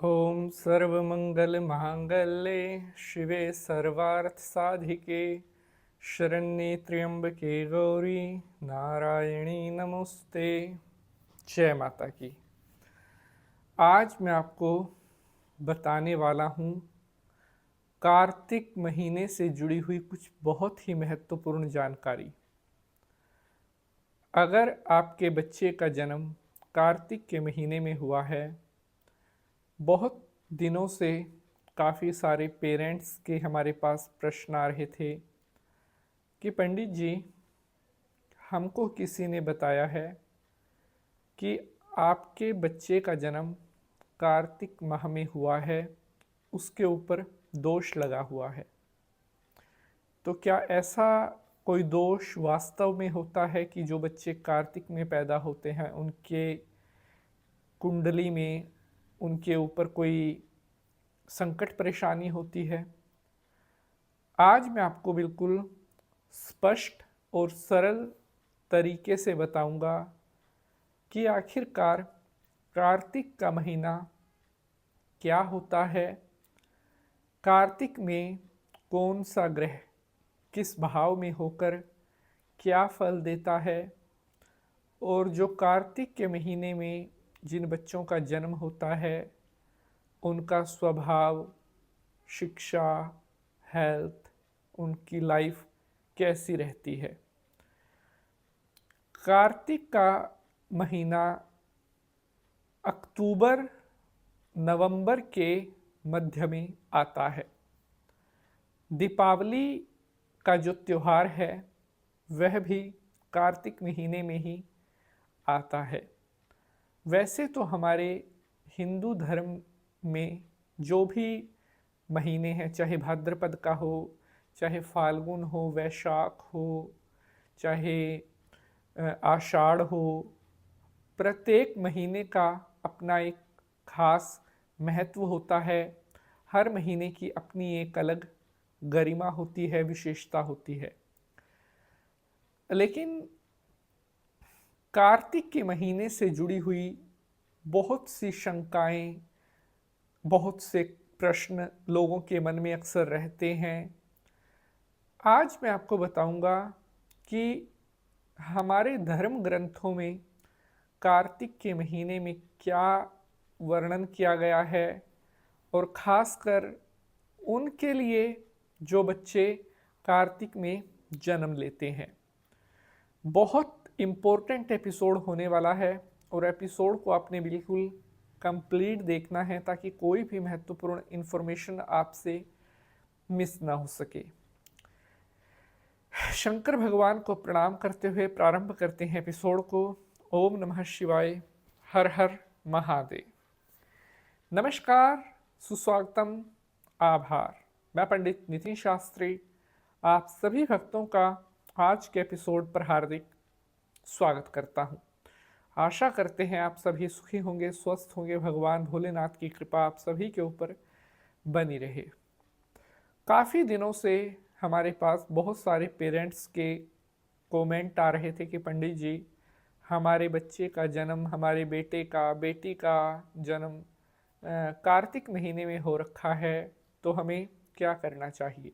ओम सर्वमंगल मांगल्ये शिवे सर्वार्थ साधिके शरण्ये त्र्यंबके गौरी नारायणी नमोस्ते। जय माता की। आज मैं आपको बताने वाला हूँ कार्तिक महीने से जुड़ी हुई कुछ बहुत ही महत्वपूर्ण जानकारी। अगर आपके बच्चे का जन्म कार्तिक के महीने में हुआ है, बहुत दिनों से काफ़ी सारे पेरेंट्स के हमारे पास प्रश्न आ रहे थे कि पंडित जी, हमको किसी ने बताया है कि आपके बच्चे का जन्म कार्तिक माह में हुआ है, उसके ऊपर दोष लगा हुआ है। तो क्या ऐसा कोई दोष वास्तव में होता है कि जो बच्चे कार्तिक में पैदा होते हैं उनके कुंडली में उनके ऊपर कोई संकट परेशानी होती है? आज मैं आपको बिल्कुल स्पष्ट और सरल तरीके से बताऊंगा कि आखिरकार कार्तिक का महीना क्या होता है, कार्तिक में कौन सा ग्रह किस भाव में होकर क्या फल देता है, और जो कार्तिक के महीने में जिन बच्चों का जन्म होता है उनका स्वभाव, शिक्षा, हेल्थ, उनकी लाइफ कैसी रहती है। कार्तिक का महीना अक्टूबर नवंबर के मध्य में आता है। दीपावली का जो त्यौहार है वह भी कार्तिक महीने में ही आता है। वैसे तो हमारे हिंदू धर्म में जो भी महीने हैं, चाहे भाद्रपद का हो, चाहे फाल्गुन हो, वैशाख हो, चाहे आषाढ़ हो, प्रत्येक महीने का अपना एक खास महत्व होता है। हर महीने की अपनी एक अलग गरिमा होती है, विशेषता होती है। लेकिन कार्तिक के महीने से जुड़ी हुई बहुत सी शंकाएं, बहुत से प्रश्न लोगों के मन में अक्सर रहते हैं। आज मैं आपको बताऊंगा कि हमारे धर्म ग्रंथों में कार्तिक के महीने में क्या वर्णन किया गया है, और ख़ासकर उनके लिए जो बच्चे कार्तिक में जन्म लेते हैं। बहुत इम्पोर्टेंट एपिसोड होने वाला है और एपिसोड को आपने बिल्कुल कंप्लीट देखना है ताकि कोई भी महत्वपूर्ण इन्फॉर्मेशन आपसे मिस ना हो सके। शंकर भगवान को प्रणाम करते हुए प्रारंभ करते हैं एपिसोड को। ओम नमः शिवाय, हर हर महादेव। नमस्कार, सुस्वागतम, आभार। मैं पंडित नितिन शास्त्री आप सभी भक्तों का आज के एपिसोड पर हार्दिक स्वागत करता हूं। आशा करते हैं आप सभी सुखी होंगे, स्वस्थ होंगे। भगवान भोलेनाथ की कृपा आप सभी के ऊपर बनी रहे। काफ़ी दिनों से हमारे पास बहुत सारे पेरेंट्स के कमेंट आ रहे थे कि पंडित जी, हमारे बच्चे का जन्म, हमारे बेटे का, बेटी का जन्म कार्तिक महीने में हो रखा है, तो हमें क्या करना चाहिए।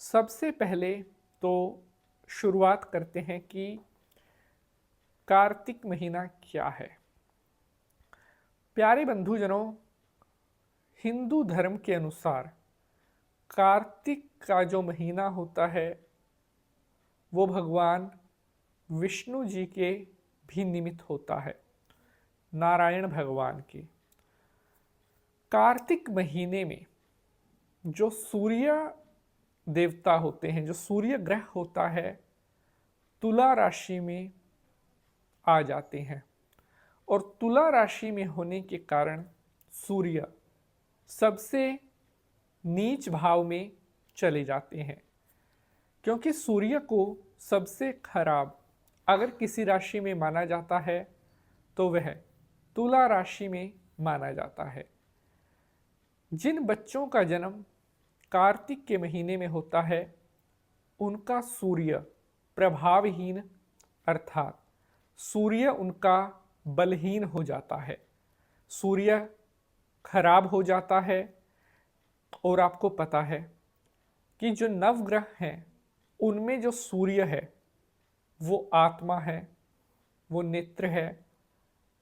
सबसे पहले तो शुरुआत करते हैं कि कार्तिक महीना क्या है। प्यारे बंधुजनों, हिंदू धर्म के अनुसार कार्तिक का जो महीना होता है वो भगवान विष्णु जी के भी निमित्त होता है, नारायण भगवान के। कार्तिक महीने में जो सूर्य देवता होते हैं, जो सूर्य ग्रह होता है, तुला राशि में आ जाते हैं, और तुला राशि में होने के कारण सूर्य सबसे नीच भाव में चले जाते हैं। क्योंकि सूर्य को सबसे खराब अगर किसी राशि में माना जाता है तो वह तुला राशि में माना जाता है। जिन बच्चों का जन्म कार्तिक के महीने में होता है उनका सूर्य प्रभावहीन, अर्थात सूर्य उनका बलहीन हो जाता है। सूर्य खराब हो जाता है। और आपको पता है कि जो नवग्रह हैं उनमें जो सूर्य है वो आत्मा है, वो नेत्र है,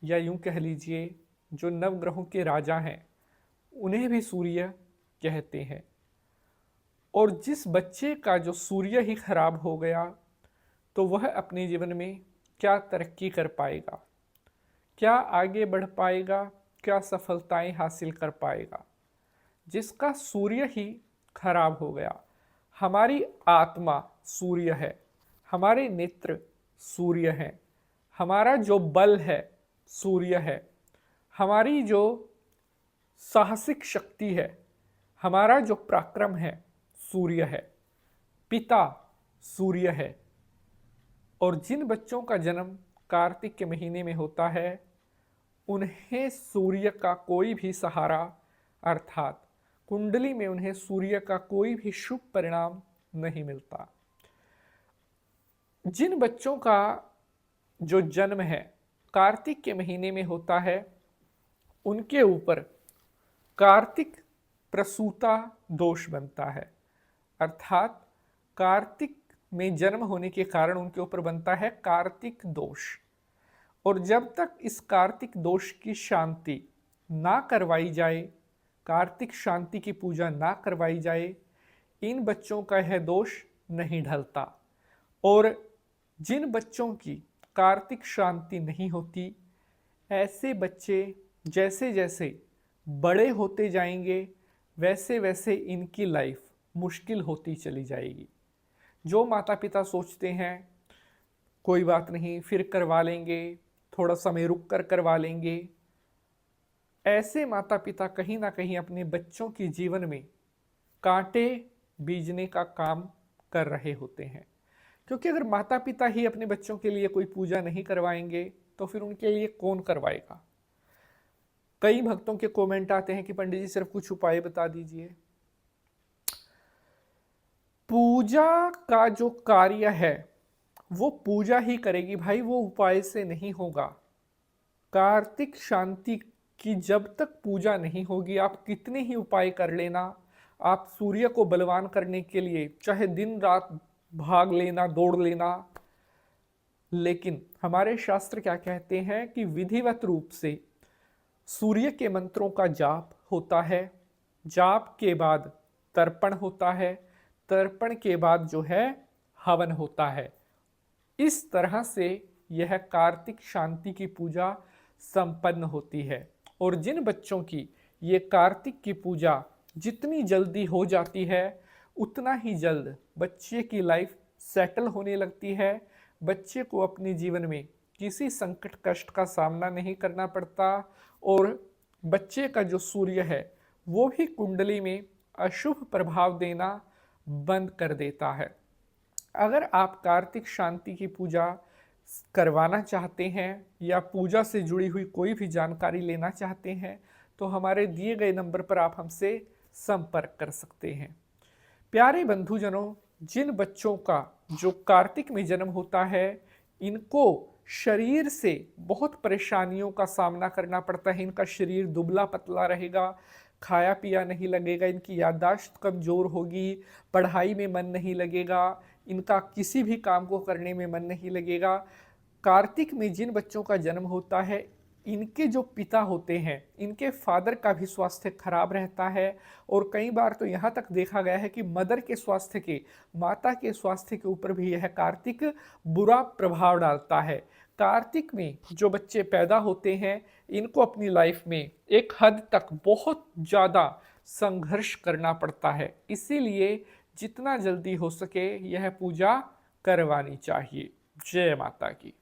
या यूं कह लीजिए जो नवग्रहों के राजा हैं उन्हें भी सूर्य कहते हैं। और जिस बच्चे का जो सूर्य ही खराब हो गया तो वह अपने जीवन में क्या तरक्की कर पाएगा, क्या आगे बढ़ पाएगा, क्या सफलताएं हासिल कर पाएगा। जिसका सूर्य ही खराब हो गया, हमारी आत्मा सूर्य है, हमारे नेत्र सूर्य हैं, हमारा जो बल है सूर्य है, हमारी जो साहसिक शक्ति है, हमारा जो पराक्रम है सूर्य है, पिता सूर्य है। और जिन बच्चों का जन्म कार्तिक के महीने में होता है उन्हें सूर्य का कोई भी सहारा, अर्थात कुंडली में उन्हें सूर्य का कोई भी शुभ परिणाम नहीं मिलता। जिन बच्चों का जो जन्म है कार्तिक के महीने में होता है उनके ऊपर कार्तिक प्रसूता दोष बनता है, अर्थात कार्तिक में जन्म होने के कारण उनके ऊपर बनता है कार्तिक दोष। और जब तक इस कार्तिक दोष की शांति ना करवाई जाए, कार्तिक शांति की पूजा ना करवाई जाए, इन बच्चों का यह दोष नहीं ढलता। और जिन बच्चों की कार्तिक शांति नहीं होती, ऐसे बच्चे जैसे जैसे बड़े होते जाएंगे वैसे वैसे इनकी लाइफ मुश्किल होती चली जाएगी। जो माता पिता सोचते हैं कोई बात नहीं फिर करवा लेंगे, थोड़ा समय रुक कर करवा लेंगे, ऐसे माता पिता कहीं ना कहीं अपने बच्चों के जीवन में कांटे बीजने का काम कर रहे होते हैं। क्योंकि अगर माता पिता ही अपने बच्चों के लिए कोई पूजा नहीं करवाएंगे तो फिर उनके लिए कौन करवाएगा। कई भक्तों के कमेंट आते हैं कि पंडित जी सिर्फ कुछ उपाय बता दीजिए। पूजा का जो कार्य है वो पूजा ही करेगी भाई, वो उपाय से नहीं होगा। कार्तिक शांति की जब तक पूजा नहीं होगी, आप कितने ही उपाय कर लेना, आप सूर्य को बलवान करने के लिए चाहे दिन रात भाग लेना, दौड़ लेना, लेकिन हमारे शास्त्र क्या कहते हैं कि विधिवत रूप से सूर्य के मंत्रों का जाप होता है, जाप के बाद तर्पण होता है, तर्पण के बाद जो है हवन होता है। इस तरह से यह कार्तिक शांति की पूजा संपन्न होती है। और जिन बच्चों की ये कार्तिक की पूजा जितनी जल्दी हो जाती है उतना ही जल्द बच्चे की लाइफ सेटल होने लगती है, बच्चे को अपने जीवन में किसी संकट कष्ट का सामना नहीं करना पड़ता और बच्चे का जो सूर्य है वो भी कुंडली में अशुभ प्रभाव देना बंद कर देता है। अगर आप कार्तिक शांति की पूजा करवाना चाहते हैं या पूजा से जुड़ी हुई कोई भी जानकारी लेना चाहते हैं तो हमारे दिए गए नंबर पर आप हमसे संपर्क कर सकते हैं। प्यारे बंधुजनों, जिन बच्चों का जो कार्तिक में जन्म होता है इनको शरीर से बहुत परेशानियों का सामना करना पड़ता है। इनका शरीर दुबला पतला रहेगा, खाया पिया नहीं लगेगा, इनकी याददाश्त कमज़ोर होगी, पढ़ाई में मन नहीं लगेगा, इनका किसी भी काम को करने में मन नहीं लगेगा। कार्तिक में जिन बच्चों का जन्म होता है इनके जो पिता होते हैं इनके फादर का भी स्वास्थ्य खराब रहता है। और कई बार तो यहाँ तक देखा गया है कि मदर के स्वास्थ्य के, माता के स्वास्थ्य के ऊपर भी यह कार्तिक बुरा प्रभाव डालता है। कार्तिक में जो बच्चे पैदा होते हैं इनको अपनी लाइफ में एक हद तक बहुत ज़्यादा संघर्ष करना पड़ता है, इसीलिए जितना जल्दी हो सके यह पूजा करवानी चाहिए। जय माता की।